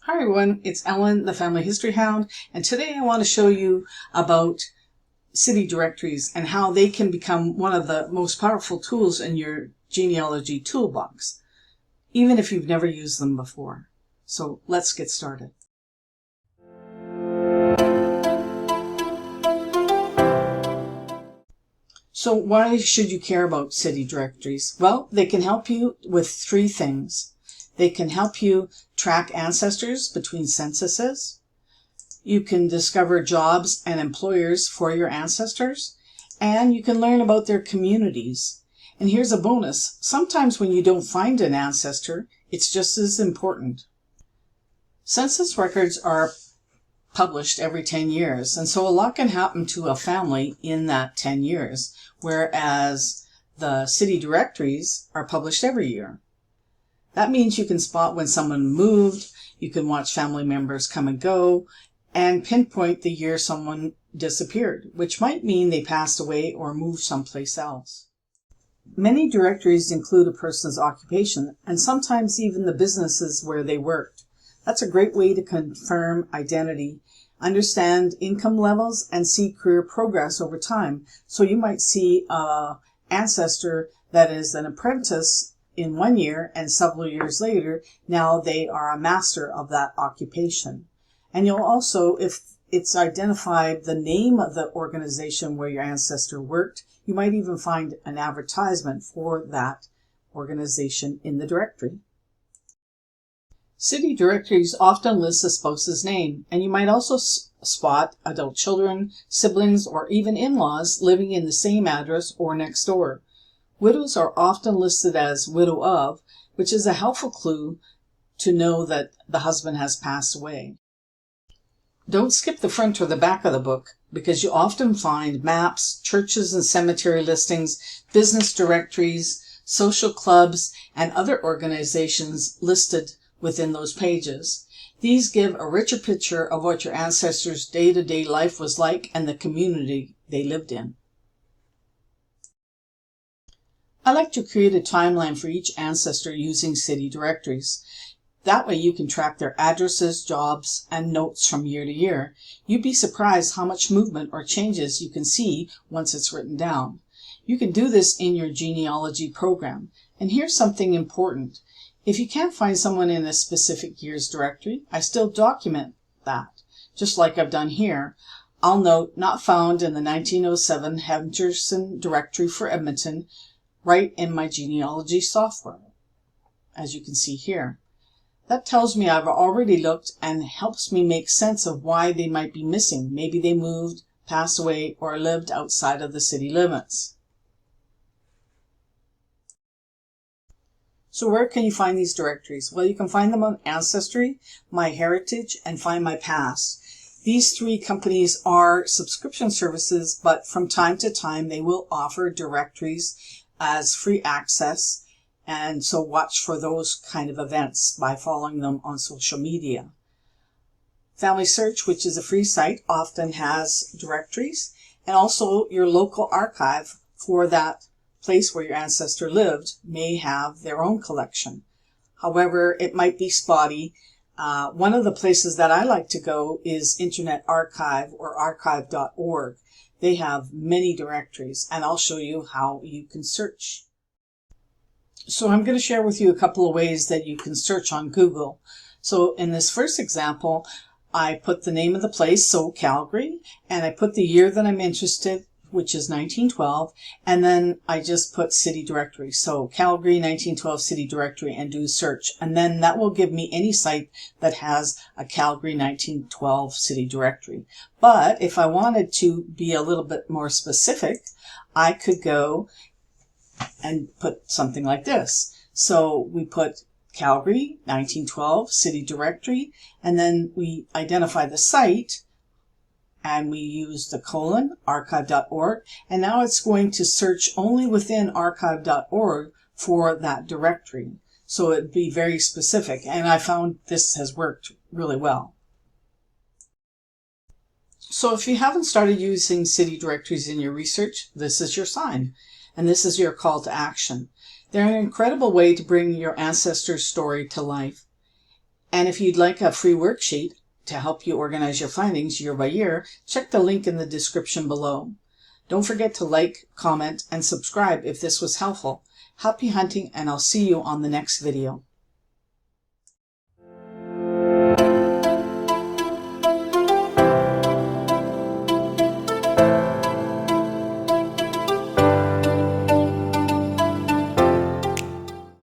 Hi everyone, it's Ellen, the Family History Hound, and today I want to show you about city directories and how they can become one of the most powerful tools in your genealogy toolbox, even if you've never used them before. So let's get started. So why should you care about city directories? Well, they can help you with three things. They can help you track ancestors between censuses. You can discover jobs and employers for your ancestors. And you can learn about their communities. And here's a bonus. Sometimes when you don't find an ancestor, it's just as important. Census records are published every 10 years. And so a lot can happen to a family in that 10 years, whereas the city directories are published every year. That means you can spot when someone moved, you can watch family members come and go, and pinpoint the year someone disappeared, which might mean they passed away or moved someplace else. Many directories include a person's occupation, and sometimes even the businesses where they worked. That's a great way to confirm identity, understand income levels, and see career progress over time. So you might see an ancestor that is an apprentice in 1 year, and several years later, now they are a master of that occupation. And you'll also, if it's identified the name of the organization where your ancestor worked, you might even find an advertisement for that organization in the directory. City directories often list a spouse's name, and you might also spot adult children, siblings, or even in-laws living in the same address or next door. Widows are often listed as widow of, which is a helpful clue to know that the husband has passed away. Don't skip the front or the back of the book, because you often find maps, churches and cemetery listings, business directories, social clubs, and other organizations listed within those pages. These give a richer picture of what your ancestors' day-to-day life was like and the community they lived in. I like to create a timeline for each ancestor using city directories. That way you can track their addresses, jobs, and notes from year to year. You'd be surprised how much movement or changes you can see once it's written down. You can do this in your genealogy program. And here's something important. If you can't find someone in a specific year's directory, I still document that, just like I've done here. I'll note not found in the 1907 Henderson directory for Edmonton, right in my genealogy software, as you can see here. That tells me I've already looked and helps me make sense of why they might be missing. Maybe they moved, passed away, or lived outside of the city limits. So where can you find these directories? Well, you can find them on Ancestry, MyHeritage, and Find My Past. These three companies are subscription services, but from time to time they will offer directories as free access, and so watch for those kind of events by following them on social media. Family Search, which is a free site, often has directories, and also your local archive for that place where your ancestor lived may have their own collection. However, it might be spotty. One of the places that I like to go is Internet Archive or archive.org. They have many directories, and I'll show you how you can search. So I'm going to share with you a couple of ways that you can search on Google. So in this first example, I put the name of the place, so Calgary, and I put the year that I'm interested, which is 1912, and then I just put city directory. So Calgary 1912 city directory, and do search. And then that will give me any site that has a Calgary 1912 city directory. But if I wanted to be a little bit more specific, I could go and put something like this. So we put Calgary 1912 city directory, and then we identify the site, and we use the colon, archive.org, and now it's going to search only within archive.org for that directory. So it'd be very specific, and I found this has worked really well. So if you haven't started using city directories in your research, this is your sign, and this is your call to action. They're an incredible way to bring your ancestors' story to life. And if you'd like a free worksheet to help you organize your findings year by year, check the link in the description below. Don't forget to like, comment, and subscribe if this was helpful. Happy hunting, and I'll see you on the next video.